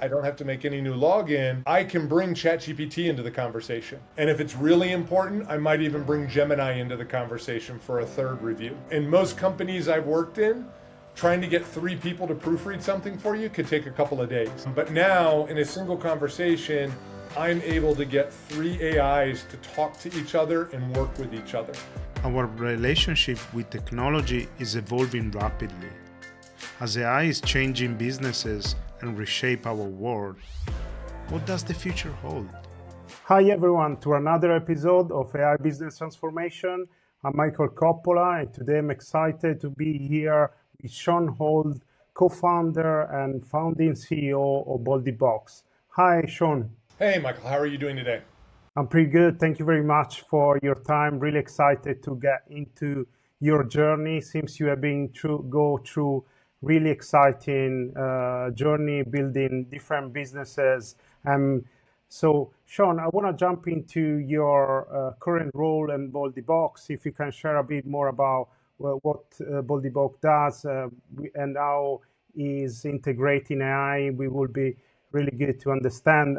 I don't have to make any new login. I can bring ChatGPT into the conversation. And if it's really important, I might even bring Gemini into the conversation for a third review. In most companies I've worked in, trying to get 3 people to proofread something for you could take a couple of days. But now, in a single conversation, I'm able to get 3 AIs to talk to each other and work with each other. Our relationship with technology is evolving rapidly. As AI is changing businesses and reshape our world, what does the future hold? Hi everyone, to another episode of AI Business Transformation. I'm Michael Coppola, and today I'm excited to be here with Sean Holt, co-founder and founding CEO of Boldybox. Hi, Sean. Hey, Michael, how are you doing today? I'm pretty good. Thank you very much for your time. Really excited to get into your journey. Seems you have been go through really exciting journey building different businesses. So, Sean, I want to jump into your current role in Boldybox. If you can share a bit more about what Boldybox does and how is integrating AI, we will be really good to understand.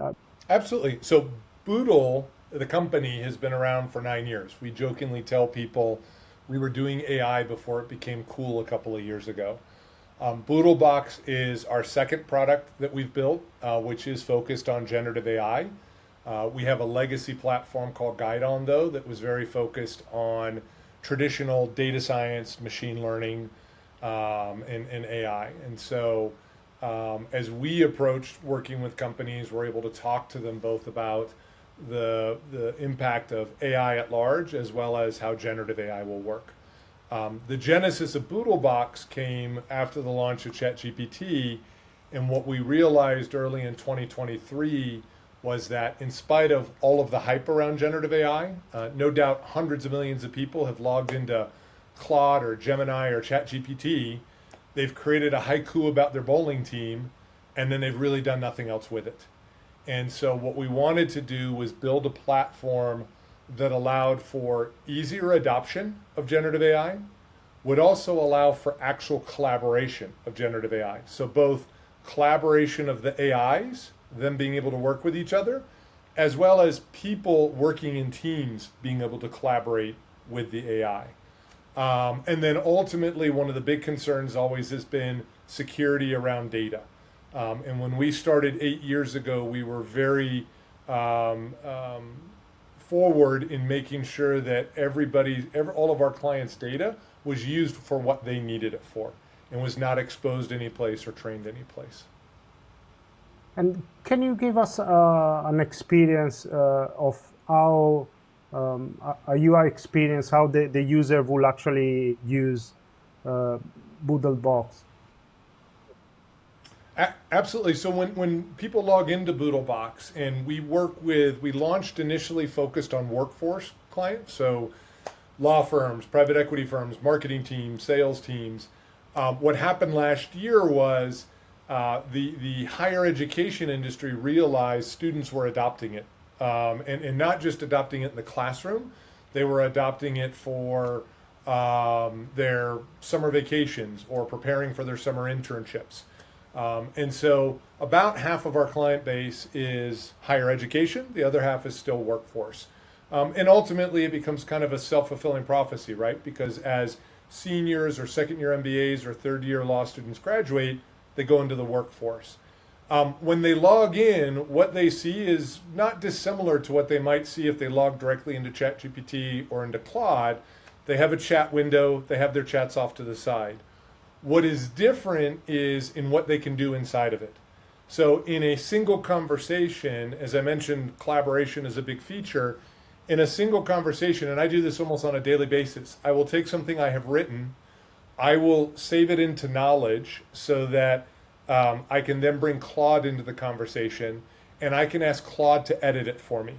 Absolutely. So Boodle, the company, has been around for 9 years. We jokingly tell people we were doing AI before it became cool a couple of years ago. BOULDYBOX is our second product that we've built, which is focused on generative AI. We have a legacy platform called Guidon, though, that was very focused on traditional data science, machine learning, and AI. And so as we approached working with companies, we're able to talk to them both about the impact of AI at large, as well as how generative AI will work. The genesis of BOULDYBOX came after the launch of ChatGPT, and what we realized early in 2023 was that in spite of all of the hype around generative AI, no doubt hundreds of millions of people have logged into Claude or Gemini or ChatGPT. They've created a haiku about their bowling team, and then they've really done nothing else with it. And so what we wanted to do was build a platform that allowed for easier adoption of generative AI, would also allow for actual collaboration of generative AI. So both collaboration of the AIs, them being able to work with each other, as well as people working in teams being able to collaborate with the AI. And then ultimately, one of the big concerns always has been security around data. And when we started 8 years ago, we were very forward in making sure that all of our clients' data was used for what they needed it for and was not exposed any place or trained any place. And can you give us an experience of how a UI experience, how the user will actually use BOULDYBOX? Absolutely. So when people log into BOULDYBOX, and we launched initially focused on workforce clients, so law firms, private equity firms, marketing teams, sales teams. What happened last year was the higher education industry realized students were adopting it. And not just adopting it in the classroom, they were adopting it for their summer vacations or preparing for their summer internships. And so about half of our client base is higher education, the other half is still workforce. And ultimately it becomes kind of a self-fulfilling prophecy, right? Because as seniors or second-year MBAs or third-year law students graduate, they go into the workforce. When they log in, what they see is not dissimilar to what they might see if they log directly into ChatGPT or into Claude. They have a chat window, they have their chats off to the side. What is different is in what they can do inside of it. So in a single conversation, as I mentioned, collaboration is a big feature. In a single conversation, and I do this almost on a daily basis, I will take something I have written, I will save it into knowledge so that I can then bring Claude into the conversation, and I can ask Claude to edit it for me.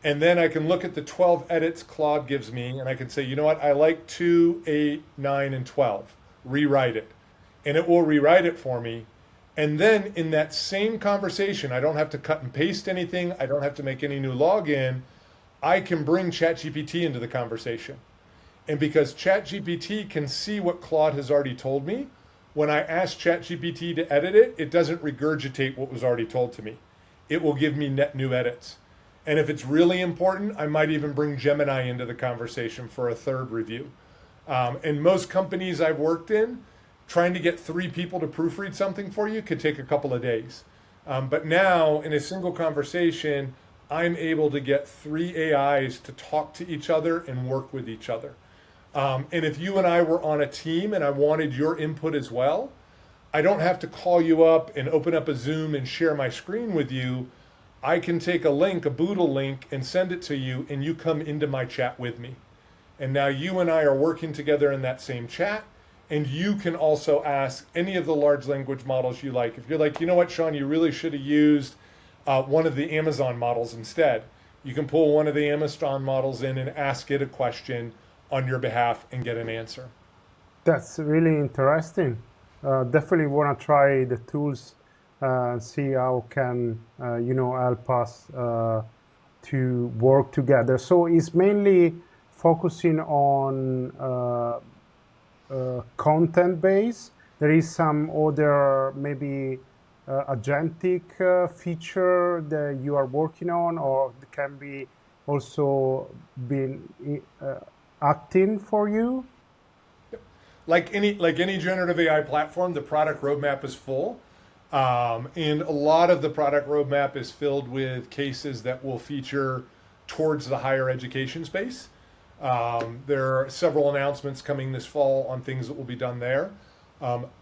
And then I can look at the 12 edits Claude gives me, and I can say, you know what, I like 2, 8, 9, and 12. Rewrite it. And it will rewrite it for me. And then in that same conversation, I don't have to cut and paste anything. I don't have to make any new login. I can bring ChatGPT into the conversation. And because ChatGPT can see what Claude has already told me, when I ask ChatGPT to edit it, it doesn't regurgitate what was already told to me. It will give me net new edits. And if it's really important, I might even bring Gemini into the conversation for a third review. And most companies I've worked in, trying to get 3 people to proofread something for you could take a couple of days. But now, in a single conversation, I'm able to get 3 AIs to talk to each other and work with each other. And if you and I were on a team and I wanted your input as well, I don't have to call you up and open up a Zoom and share my screen with you. I can take a link, a Boodle link, and send it to you, and you come into my chat with me. And now you and I are working together in that same chat, and you can also ask any of the large language models you like. If you're like, you know what, Sean, you really should have used one of the Amazon models instead. You can pull one of the Amazon models in and ask it a question on your behalf and get an answer. That's really interesting. Definitely want to try the tools and see how can help us to work together. So it's mainly focusing on content base. There is some other maybe agentic feature that you are working on, or can be also been acting for you? Like any generative AI platform, the product roadmap is full. And a lot of the product roadmap is filled with cases that will feature towards the higher education space. There are several announcements coming this fall on things that will be done there.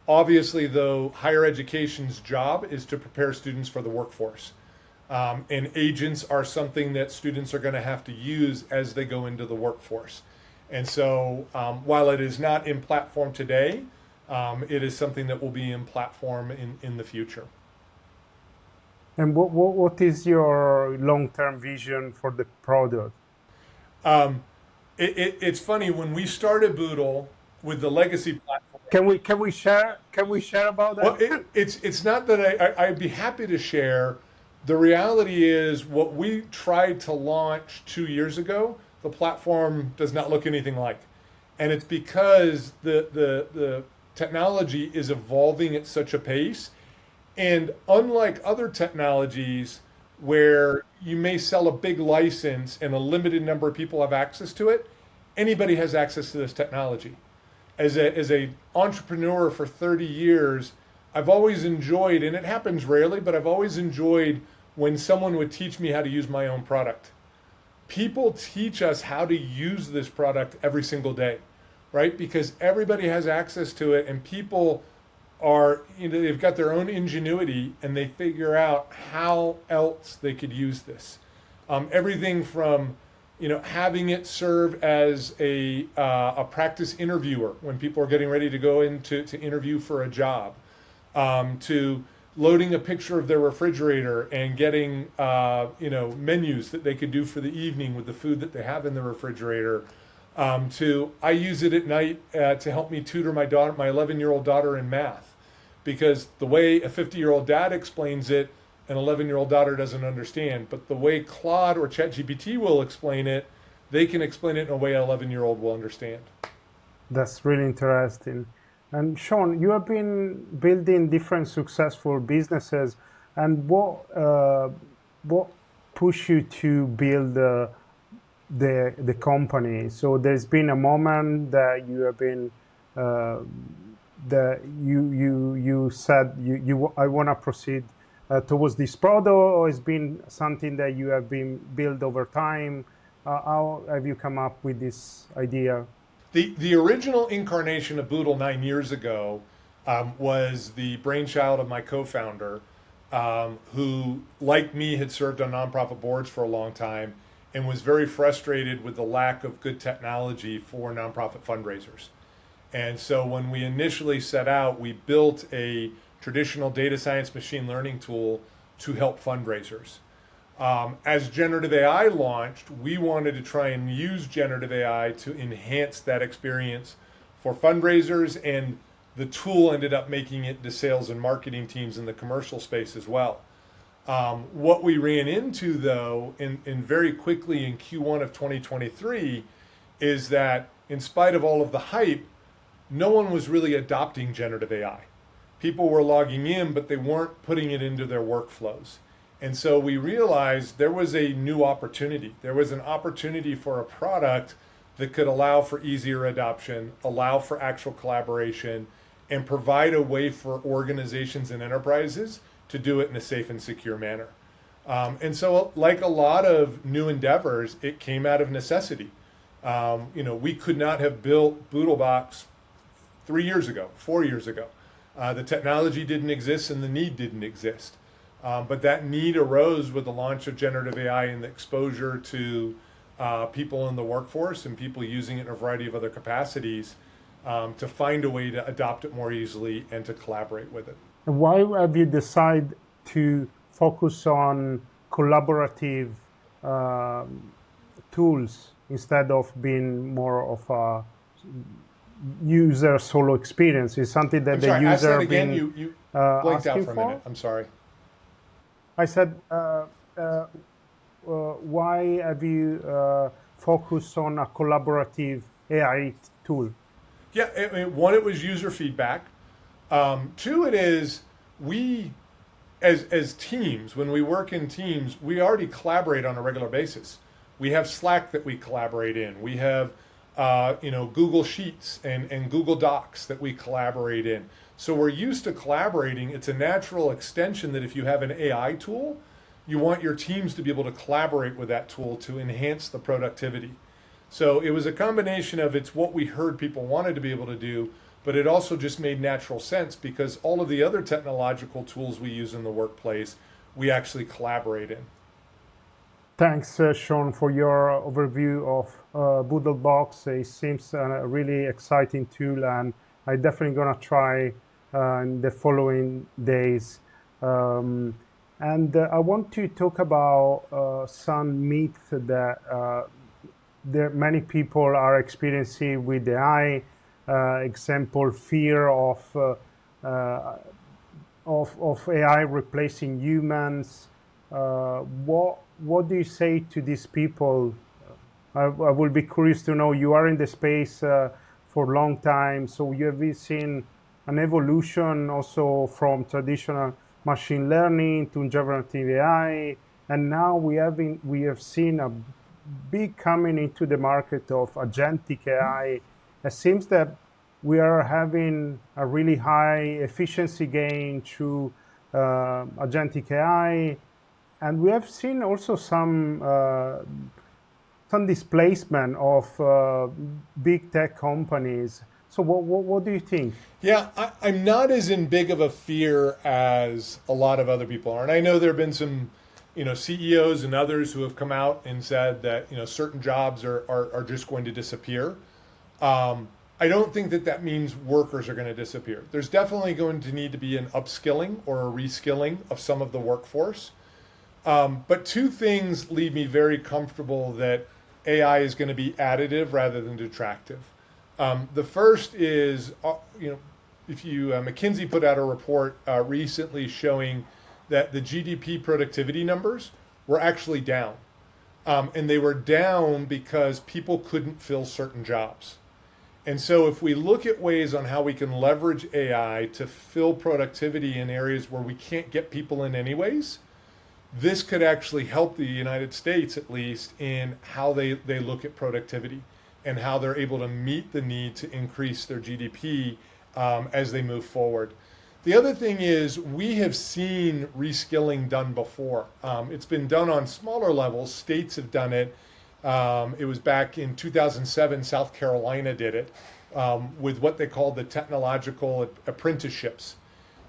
Obviously, though, higher education's job is to prepare students for the workforce. And agents are something that students are going to have to use as they go into the workforce. And so while it is not in platform today, it is something that will be in platform in the future. And what is your long-term vision for the product? It's funny, when we started Boodle with the legacy platform. Can we share about that? Well, it's not that I'd be happy to share. The reality is, what we tried to launch 2 years ago, the platform does not look anything like. And it's because the technology is evolving at such a pace. And unlike other technologies where you may sell a big license and a limited number of people have access to it, anybody has access to this technology. As a entrepreneur for 30 years, I've always enjoyed, and it happens rarely, but I've always enjoyed when someone would teach me how to use my own product. People teach us how to use this product every single day, right? Because everybody has access to it, and people are, they've got their own ingenuity, and they figure out how else they could use this. Everything from, having it serve as a practice interviewer when people are getting ready to go in to interview for a job, to loading a picture of their refrigerator and getting menus that they could do for the evening with the food that they have in the refrigerator, to I use it at night to help me tutor my 11-year-old daughter in math, because the way a 50-year-old dad explains it, an 11-year-old daughter doesn't understand. But the way Claude or ChatGPT will explain it, they can explain it in a way an 11-year-old will understand. That's really interesting. And Sean, you have been building different successful businesses, and what pushed you to build the company? So there's been a moment that you have been that you said I want to proceed towards this product, or it's been something that you have been built over time? How have you come up with this idea? The original incarnation of Boodle 9 years ago was the brainchild of my co-founder, who, like me, had served on nonprofit boards for a long time and was very frustrated with the lack of good technology for nonprofit fundraisers. And so when we initially set out, we built a traditional data science machine learning tool to help fundraisers. As generative AI launched, we wanted to try and use generative AI to enhance that experience for fundraisers, and the tool ended up making it to sales and marketing teams in the commercial space as well. What we ran into, though, in very quickly in Q1 of 2023, is that in spite of all of the hype, no one was really adopting generative AI. people were logging in, but they weren't putting it into their workflows. And so we realized there was a new opportunity. There was an opportunity for a product that could allow for easier adoption, allow for actual collaboration, and provide a way for organizations and enterprises to do it in a safe and secure manner. And so, like a lot of new endeavors, it came out of necessity. We could not have built BOULDYBOX 3 years ago, 4 years ago. The technology didn't exist and the need didn't exist. But that need arose with the launch of generative AI and the exposure to people in the workforce and people using it in a variety of other capacities to find a way to adopt it more easily and to collaborate with it. And why have you decided to focus on collaborative tools instead of being more of a user solo experience? Is something that the user ask that again. been You blanked out for a for? minute. I'm sorry. I said, why have you focused on a collaborative AI tool? Yeah, I mean, one, it was user feedback. Two, it is we, as teams, when we work in teams, we already collaborate on a regular basis. We have Slack that we collaborate in. We have Google Sheets and Google Docs that we collaborate in. So we're used to collaborating. It's a natural extension that if you have an AI tool, you want your teams to be able to collaborate with that tool to enhance the productivity. So it was a combination of it's what we heard people wanted to be able to do, but it also just made natural sense because all of the other technological tools we use in the workplace, we actually collaborate in. Thanks, Sean, for your overview of BOULDYBOX. It seems a really exciting tool, and I'm definitely going to try in the following days. And I want to talk about some myths that many people are experiencing with AI. Example, fear of AI replacing humans. What do you say to these people? I will be curious to know. You are in the space for a long time, so you have seen an evolution also from traditional machine learning to generative AI, and now we have seen a big coming into the market of agentic AI. It seems that we are having a really high efficiency gain through agentic AI. And we have seen also some displacement of big tech companies. So what do you think? Yeah, I'm not as in big of a fear as a lot of other people are. And I know there have been some CEOs and others who have come out and said that certain jobs are just going to disappear. I don't think that means workers are going to disappear. There's definitely going to need to be an upskilling or a reskilling of some of the workforce. But two things leave me very comfortable that AI is going to be additive rather than detractive. The first is, if McKinsey put out a report recently showing that the GDP productivity numbers were actually down. And they were down because people couldn't fill certain jobs. And so if we look at ways on how we can leverage AI to fill productivity in areas where we can't get people in anyways, this could actually help the United States, at least, in how they look at productivity and how they're able to meet the need to increase their GDP as they move forward. The other thing is we have seen reskilling done before. It's been done on smaller levels. States have done it. It was back in 2007, South Carolina did it with what they called the technological apprenticeships.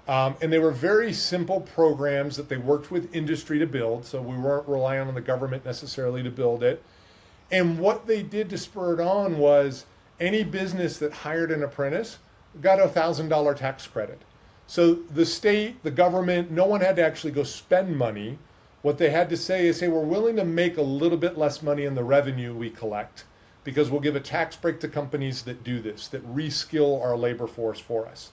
And they were very simple programs that they worked with industry to build, so we weren't relying on the government necessarily to build it. And what they did to spur it on was any business that hired an apprentice got a $1,000 tax credit. So the state, the government, no one had to actually go spend money. What they had to say is, hey, we're willing to make a little bit less money in the revenue we collect because we'll give a tax break to companies that do this, that reskill our labor force for us.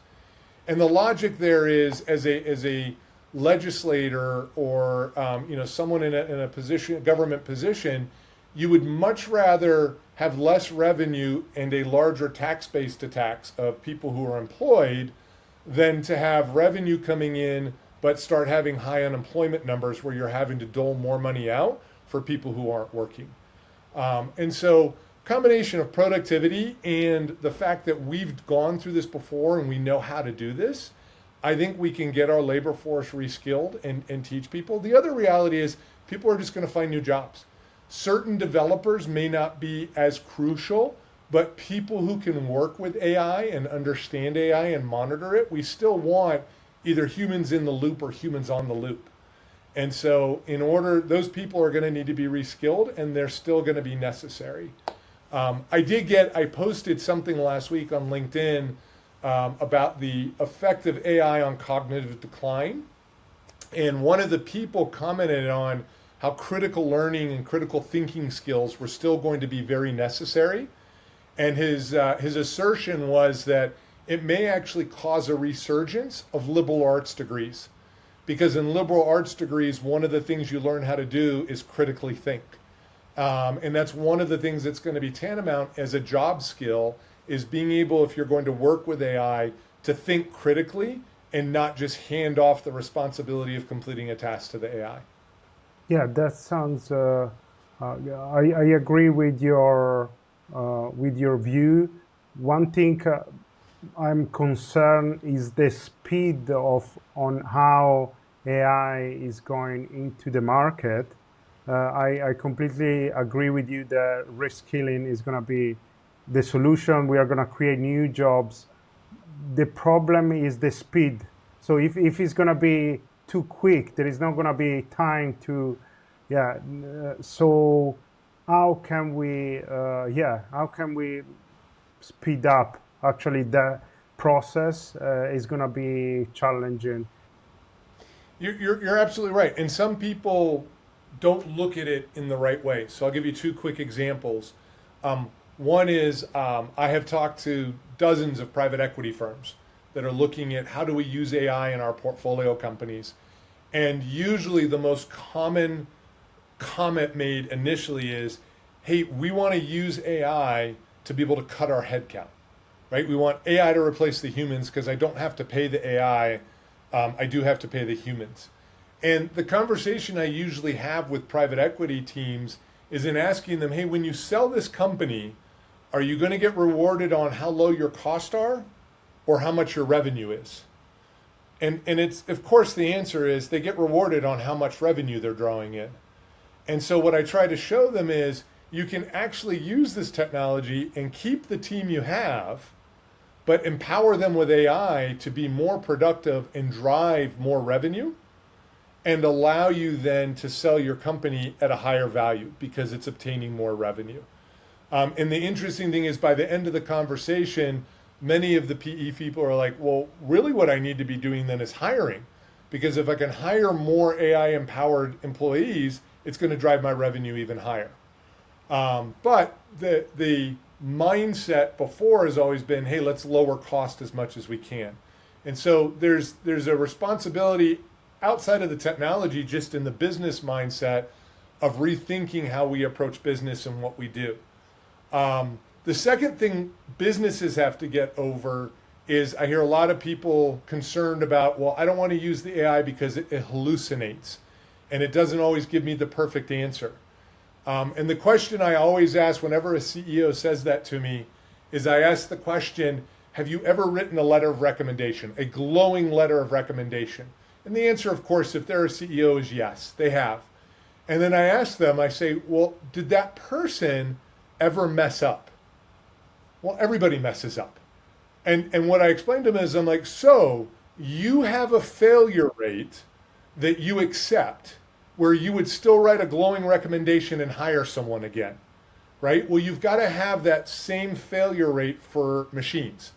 And the logic there is, as a legislator or someone in a position, government position, you would much rather have less revenue and a larger tax base to tax of people who are employed than to have revenue coming in but start having high unemployment numbers where you're having to dole more money out for people who aren't working. And so combination of productivity and the fact that we've gone through this before and we know how to do this, I think we can get our labor force reskilled and teach people. The other reality is people are just going to find new jobs. Certain developers may not be as crucial, but people who can work with AI and understand AI and monitor it, we still want either humans in the loop or humans on the loop. And so in order, those people are going to need to be reskilled and they're still going to be necessary. I posted something last week on LinkedIn about the effect of AI on cognitive decline. And one of the people commented on how critical learning and critical thinking skills were still going to be very necessary. And his assertion was that it may actually cause a resurgence of liberal arts degrees. Because in liberal arts degrees, one of the things you learn how to do is critically think. And that's one of the things that's going to be tantamount as a job skill is being able, if you're going to work with AI, to think critically and not just hand off the responsibility of completing a task to the AI. Yeah, that sounds. I agree with your view. One thing I'm concerned is the speed on how AI is going into the market. I completely agree with you that reskilling is going to be the solution. We are going to create new jobs. The problem is the speed. So if it's going to be too quick, there is not going to be time to, so how can we speed up? Actually, the process is going to be challenging. You're absolutely right. And some people don't look at it in the right way. So I'll give you two quick examples. One is I have talked to dozens of private equity firms that are looking at how do we use AI in our portfolio companies. And usually the most common comment made initially is, hey, we want to use AI to be able to cut our headcount, right? We want AI to replace the humans because I don't have to pay the AI. I do have to pay the humans. And the conversation I usually have with private equity teams is in asking them, hey, when you sell this company, are you going to get rewarded on how low your costs are or how much your revenue is? And it's, of course, the answer is they get rewarded on how much revenue they're drawing in. And so what I try to show them is you can actually use this technology and keep the team you have, but empower them with AI to be more productive and drive more revenue and allow you then to sell your company at a higher value because it's obtaining more revenue. And the interesting thing is by the end of the conversation, many of the PE people are like, well, really what I need to be doing then is hiring. Because if I can hire more AI empowered employees, it's going to drive my revenue even higher. But the mindset before has always been, hey, let's lower cost as much as we can. And so there's a responsibility outside of the technology, just in the business mindset of rethinking how we approach business and what we do. The second thing businesses have to get over is I hear a lot of people concerned about, well, I don't want to use the AI because it hallucinates and it doesn't always give me the perfect answer. And the question I always ask whenever a CEO says that to me is I ask the question, have you ever written a letter of recommendation, a glowing letter of recommendation? And the answer, of course, if they're a CEO is yes, they have. And then I ask them, I say, well, did that person ever mess up? Well, everybody messes up. And what I explained to them is I'm like, so you have a failure rate that you accept where you would still write a glowing recommendation and hire someone again, right? Well, you've got to have that same failure rate for machines,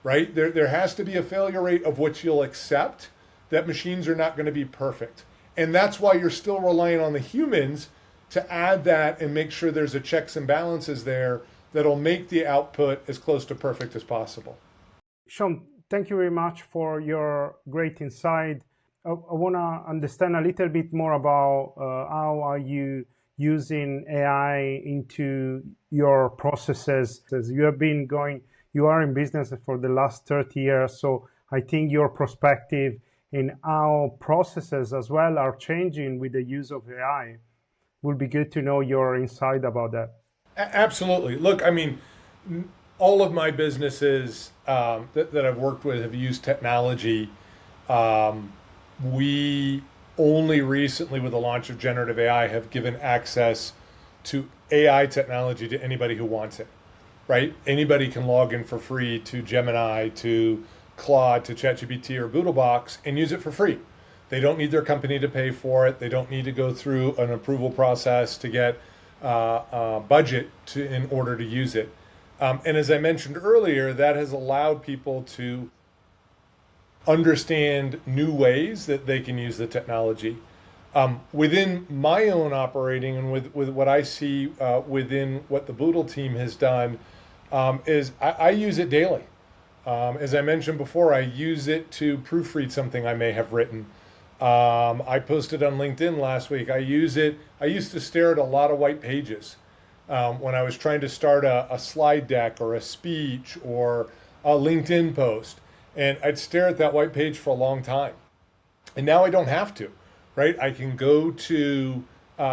right? There has to be a failure rate of which you'll accept that machines are not going to be perfect. And that's why you're still relying on the humans to add that and make sure there's a checks and balances there that'll make the output as close to perfect as possible. Sean, thank you very much for your great insight. I want to understand a little bit more about how are you using AI into your processes. As you are in business for the last 30 years. So I think your perspective in how processes as well are changing with the use of AI. Would be good to know your insight about that. Absolutely. Look, I mean, all of my businesses that I've worked with have used technology. We only recently, with the launch of generative AI, have given access to AI technology to anybody who wants it, right? Anybody can log in for free to Gemini, to Claude, to ChatGPT or BOULDYBOX and use it for free. They don't need their company to pay for it. They don't need to go through an approval process to get budget in order to use it. And as I mentioned earlier, that has allowed people to understand new ways that they can use the technology. Within my own operating and with what I see within what the Boodle team has done is I use it daily. As I mentioned before, I use it to proofread something I may have written. I posted on LinkedIn last week. I used to stare at a lot of white pages when I was trying to start a slide deck or a speech or a LinkedIn post. And I'd stare at that white page for a long time. And now I don't have to, right? I can go to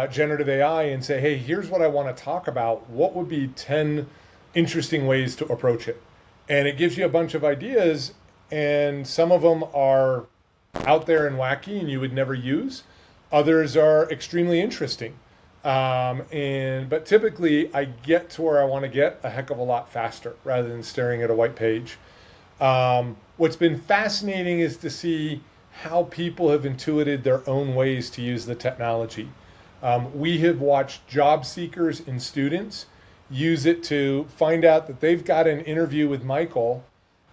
generative AI and say, hey, here's what I want to talk about. What would be 10 interesting ways to approach it? And it gives you a bunch of ideas, and some of them are out there and wacky and you would never use. Others are extremely interesting. But typically I get to where I want to get a heck of a lot faster rather than staring at a white page. What's been fascinating is to see how people have intuited their own ways to use the technology. We have watched job seekers and students use it to find out that they've got an interview with Michael,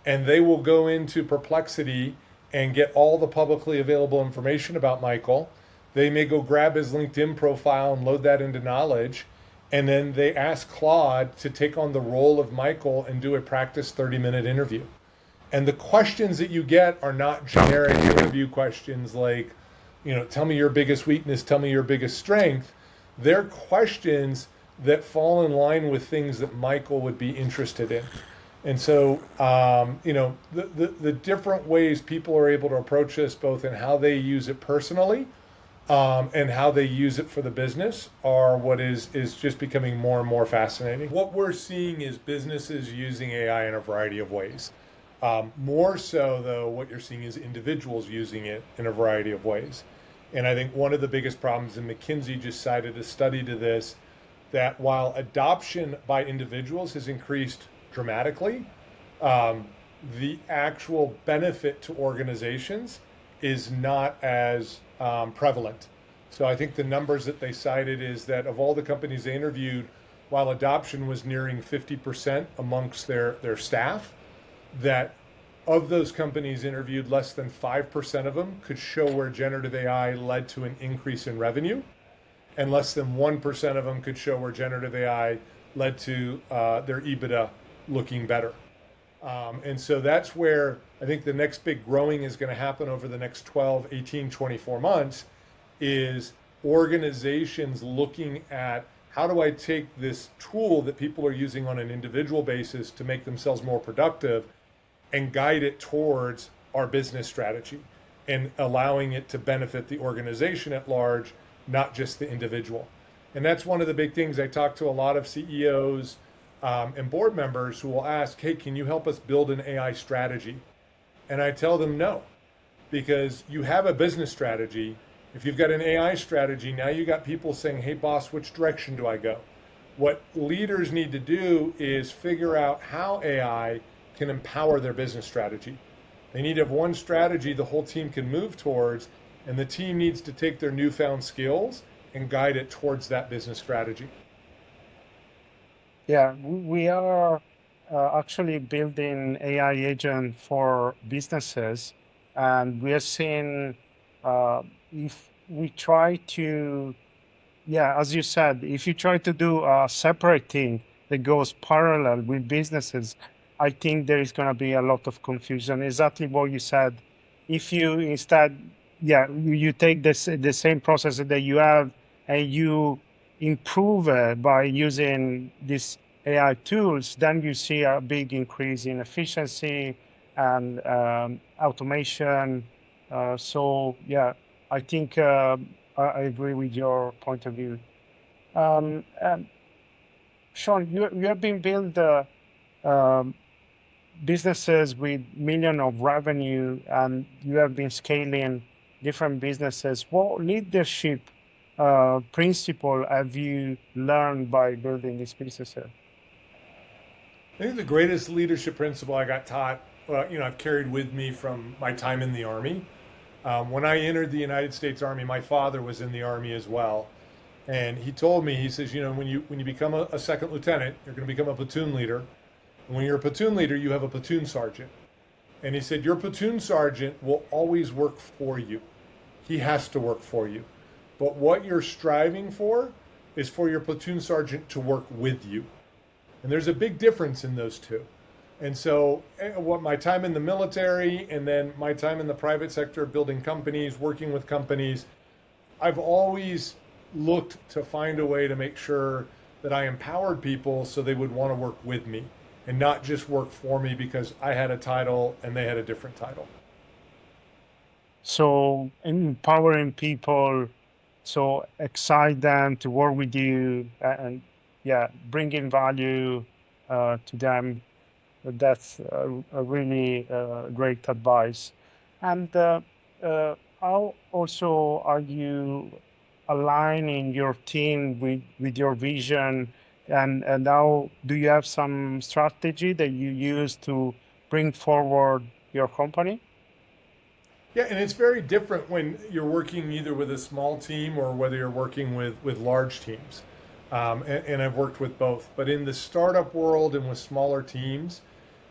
and they will go into Perplexity and get all the publicly available information about Michael. They may go grab his LinkedIn profile and load that into Knowledge, and then they ask Claude to take on the role of Michael and do a practice 30-minute interview. And the questions that you get are not generic interview questions like, tell me your biggest weakness, tell me your biggest strength. They're questions that fall in line with things that Michael would be interested in. And so, the different ways people are able to approach this, both in how they use it personally and how they use it for the business, are what is just becoming more and more fascinating. What we're seeing is businesses using AI in a variety of ways. More so, though, what you're seeing is individuals using it in a variety of ways. And I think one of the biggest problems, and McKinsey just cited a study to this, that while adoption by individuals has increased dramatically, the actual benefit to organizations is not as prevalent. So I think the numbers that they cited is that of all the companies they interviewed, while adoption was nearing 50% amongst their staff, that of those companies interviewed, less than 5% of them could show where generative AI led to an increase in revenue, and less than 1% of them could show where generative AI led to their EBITDA looking better. And so that's where I think the next big growing is going to happen over the next 12, 18, 24 months, is organizations looking at how do I take this tool that people are using on an individual basis to make themselves more productive and guide it towards our business strategy and allowing it to benefit the organization at large, not just the individual. And that's one of the big things. I talk to a lot of CEOs and board members who will ask, hey, can you help us build an AI strategy? And I tell them no, because you have a business strategy. If you've got an AI strategy, now you got people saying, hey, boss, which direction do I go? What leaders need to do is figure out how AI can empower their business strategy. They need to have one strategy the whole team can move towards, and the team needs to take their newfound skills and guide it towards that business strategy. Yeah, we are actually building AI agent for businesses, and we are seeing if we try to, yeah, as you said, if you try to do a separate thing that goes parallel with businesses, I think there is going to be a lot of confusion. Exactly what you said. If you instead, yeah, you take the same process that you have and you improve it by using these AI tools, then you see a big increase in efficiency, and automation. So yeah, I think I agree with your point of view. And Sean, you have been build um, businesses with million of revenue, and you have been scaling different businesses. What leadership principle have you learned by building these businesses? I think the greatest leadership principle I got taught, I've carried with me from my time in the Army. When I entered the United States Army, my father was in the Army as well. And he told me, he says, when you become a second lieutenant, you're going to become a platoon leader. And when you're a platoon leader, you have a platoon sergeant. And he said, your platoon sergeant will always work for you. He has to work for you. But what you're striving for is for your platoon sergeant to work with you. And there's a big difference in those two. And so, what my time in the military and then my time in the private sector, building companies, working with companies, I've always looked to find a way to make sure that I empowered people so they would want to work with me and not just work for me because I had a title and they had a different title. So empowering people, so excite them to work with you, and yeah, bringing value to them. That's a really great advice. And how also are you aligning your team with your vision, and how do you have some strategy that you use to bring forward your company? Yeah, and it's very different when you're working either with a small team or whether you're working with large teams. And I've worked with both. But in the startup world and with smaller teams,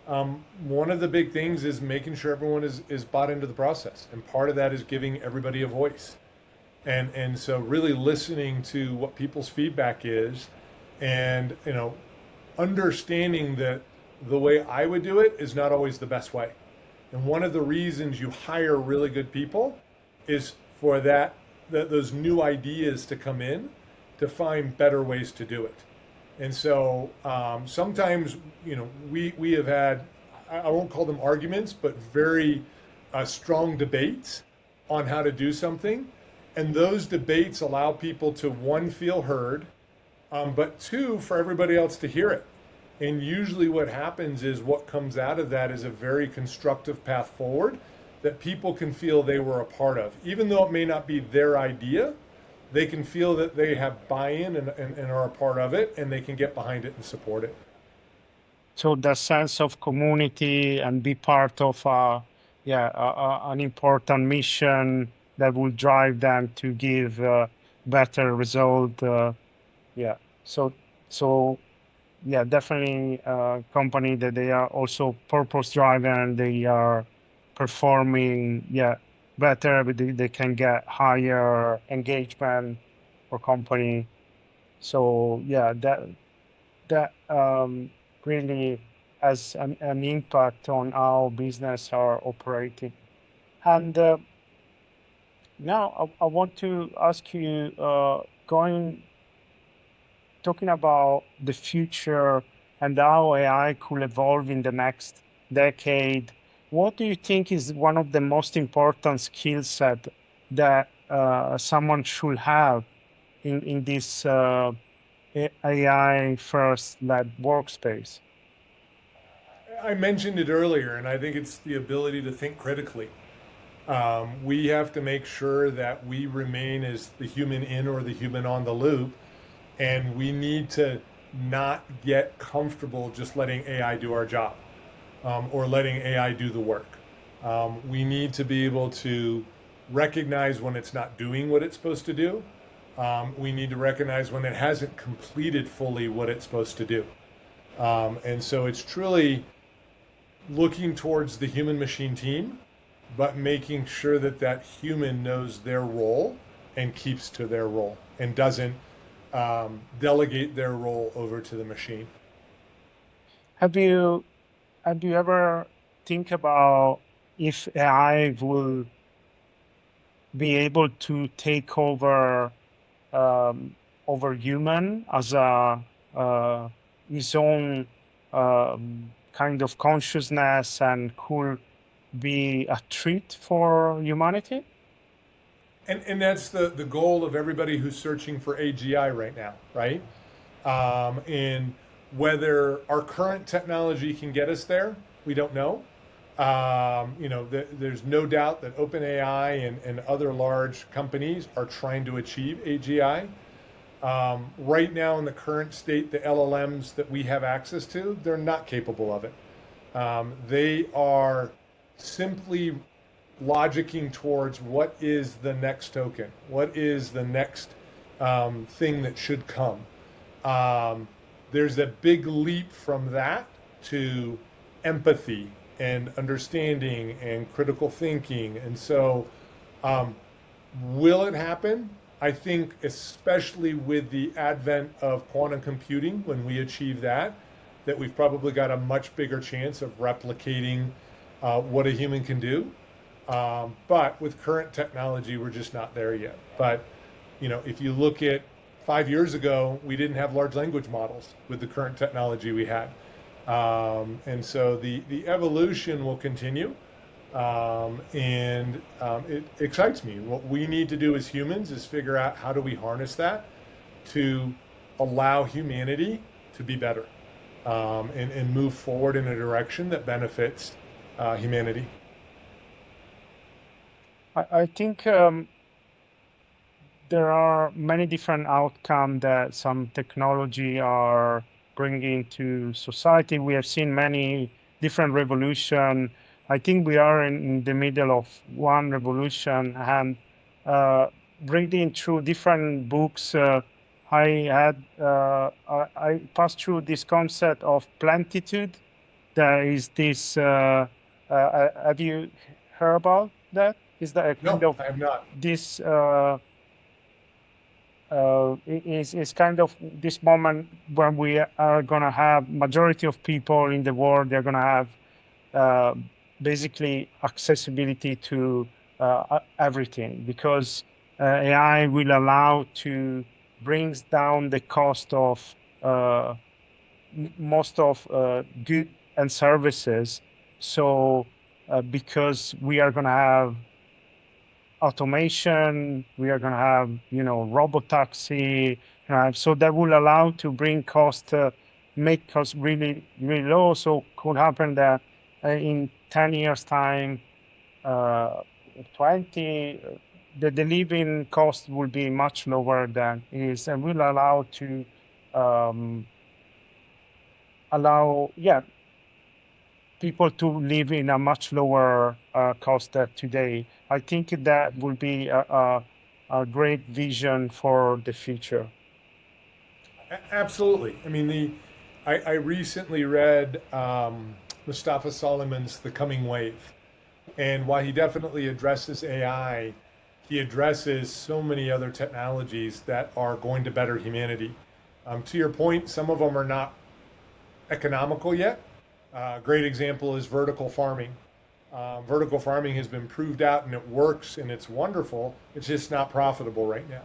one of the big things is making sure everyone is bought into the process. And part of that is giving everybody a voice. And so really listening to what people's feedback is and, understanding that the way I would do it is not always the best way. And one of the reasons you hire really good people is for those new ideas to come in to find better ways to do it. And so sometimes, we have had, I won't call them arguments, but very strong debates on how to do something. And those debates allow people to, one, feel heard, but two, for everybody else to hear it. And usually what happens is what comes out of that is a very constructive path forward that people can feel they were a part of. Even though it may not be their idea, they can feel that they have buy-in and are a part of it, and they can get behind it and support it. So the sense of community and be part of an important mission that will drive them to give better result. Yeah. So so yeah, definitely a company that they are also purpose driven. They are performing better, but they can get higher engagement for company. So yeah, that really has an impact on how business are operating. And now I want to ask you, talking about the future and how AI could evolve in the next decade. What do you think is one of the most important skill set that someone should have in this AI first led workspace? I mentioned it earlier, and I think it's the ability to think critically. We have to make sure that we remain as the human in or the human on the loop, and we need to not get comfortable just letting AI do our job or letting AI do the work. We need to be able to recognize when it's not doing what it's supposed to do. We need to recognize when it hasn't completed fully what it's supposed to do. And so it's truly looking towards the human machine team, but making sure that that human knows their role and keeps to their role and doesn't delegate their role over to the machine. Have you ever think about if AI will be able to take over over human as a his own kind of consciousness and could be a treat for humanity? And that's the goal of everybody who's searching for AGI right now, right? And whether our current technology can get us there, we don't know. There's no doubt that OpenAI and other large companies are trying to achieve AGI. Right now, in the current state, the LLMs that we have access to, they're not capable of it. They are simply logicking towards what is the next token, what is the next thing that should come. There's a big leap from that to empathy and understanding and critical thinking. And so, will it happen? I think, especially with the advent of quantum computing, when we achieve that we've probably got a much bigger chance of replicating what a human can do. But with current technology, we're just not there yet. But, if you look at 5 years ago, we didn't have large language models with the current technology we had. And so the evolution will continue. It excites me. What we need to do as humans is figure out how do we harness that to allow humanity to be better, and move forward in a direction that benefits humanity. I think there are many different outcomes that some technology are bringing to society. We have seen many different revolutions. I think we are in the middle of one revolution, and reading through different books, I passed through this concept of plentitude. There is this, have you heard about that? Is that a kind No, of I have not. this is kind of this moment when we are going to have majority of people in the world, they're going to have basically accessibility to everything, because AI will allow to brings down the cost of most of goods and services. So because we are going to have automation, we are going to have, robot taxi, so that will allow to bring cost, make cost really, really low. So could happen that in 10 years time, 20, the living cost will be much lower than it is, and will allow to people to live in a much lower cost than today. I think that will be a great vision for the future. Absolutely. I mean, I recently read Mustafa Solomon's The Coming Wave. And while he definitely addresses AI, he addresses so many other technologies that are going to better humanity. To your point, some of them are not economical yet. A great example is vertical farming. Vertical farming has been proved out and it works and it's wonderful. It's just not profitable right now.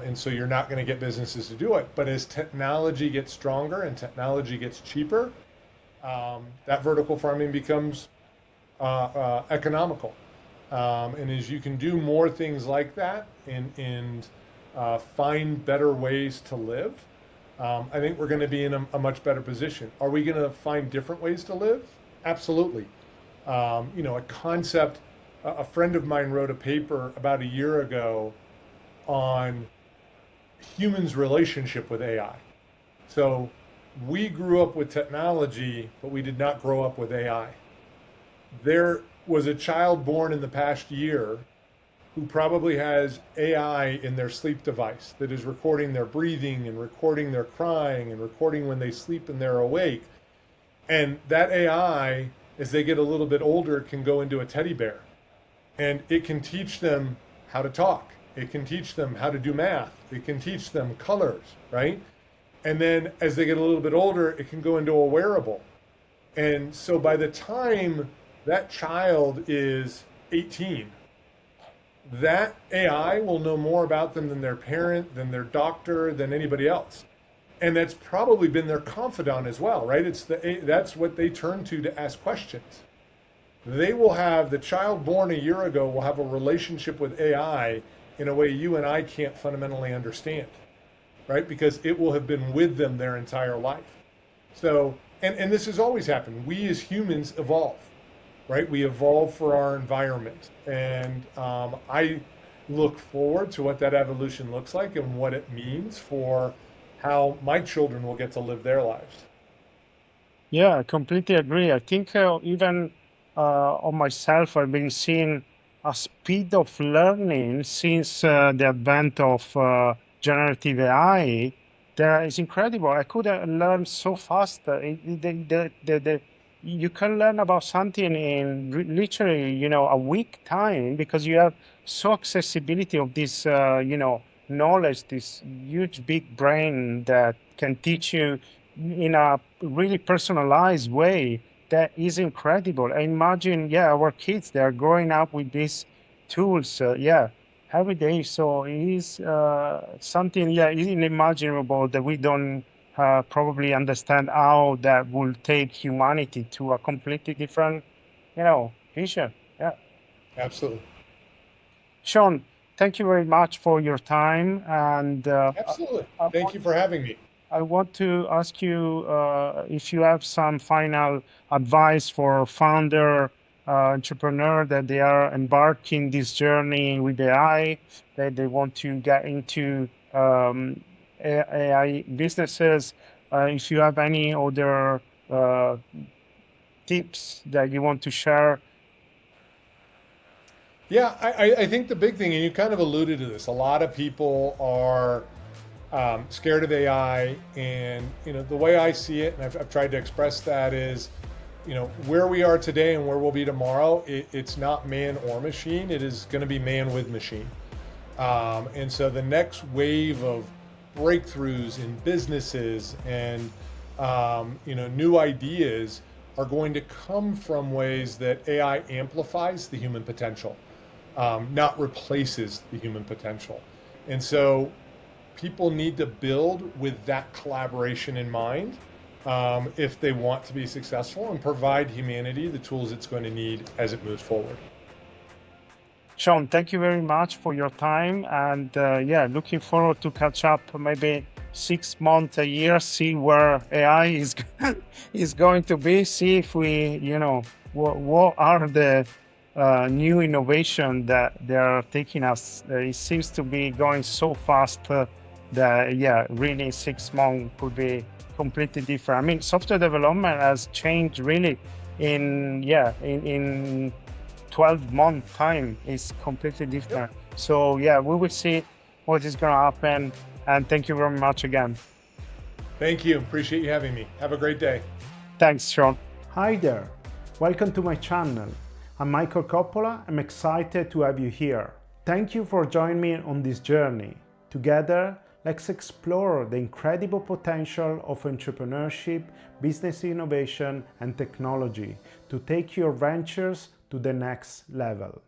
And so you're not going to get businesses to do it. But as technology gets stronger and technology gets cheaper, that vertical farming becomes economical. And as you can do more things like that and find better ways to live, I think we're going to be in a much better position. Are we going to find different ways to live? Absolutely. A concept, a friend of mine wrote a paper about a year ago on humans' relationship with AI. So we grew up with technology, but we did not grow up with AI. There was a child born in the past year who probably has AI in their sleep device that is recording their breathing and recording their crying and recording when they sleep and they're awake. And that AI, as they get a little bit older, can go into a teddy bear. And it can teach them how to talk. It can teach them how to do math. It can teach them colors, right? And then as they get a little bit older, it can go into a wearable. And so by the time that child is 18, that AI will know more about them than their parent, than their doctor, than anybody else. And that's probably been their confidant as well, right? That's what they turn to ask questions. They will have, the child born a year ago will have a relationship with AI in a way you and I can't fundamentally understand, right? Because it will have been with them their entire life. So, and this has always happened. We as humans evolve, right? We evolve for our environment. And I look forward to what that evolution looks like and what it means for how my children will get to live their lives. Yeah, I completely agree. I think even on myself, I've been seeing a speed of learning since the advent of generative AI that is incredible. I could learn so fast. You can learn about something in literally, a week time because you have so accessibility of this, knowledge, this huge big brain that can teach you in a really personalized way that is incredible. I imagine, our kids, they are growing up with these tools, every day. So it is something, unimaginable that we don't probably understand how that will take humanity to a completely different, vision. Yeah. Absolutely. Sean, thank you very much for your time. And Absolutely. I Thank want you for having me. I want to ask you if you have some final advice for founder, entrepreneur that they are embarking this journey with AI, that they want to get into AI businesses. If you have any other tips that you want to share. Yeah, I think the big thing, and you kind of alluded to this, a lot of people are scared of AI, and the way I see it, and I've tried to express that is, where we are today and where we'll be tomorrow, it's not man or machine. It is going to be man with machine. And so the next wave of breakthroughs in businesses and new ideas are going to come from ways that AI amplifies the human potential, not replaces the human potential. And so people need to build with that collaboration in mind if they want to be successful and provide humanity the tools it's going to need as it moves forward. Sean, thank you very much for your time. And looking forward to catch up maybe 6 months, a year, see where AI is going to be, see if we, what are the new innovation that they are taking us. It seems to be going so fast that, really 6 months could be completely different. I mean, software development has changed really in 12-month time is completely different. Yep. So we will see what is going to happen. And thank you very much again. Thank you. Appreciate you having me. Have a great day. Thanks, Sean. Hi there. Welcome to my channel. I'm Michael Coppola. I'm excited to have you here. Thank you for joining me on this journey. Together, let's explore the incredible potential of entrepreneurship, business innovation, and technology to take your ventures to the next level.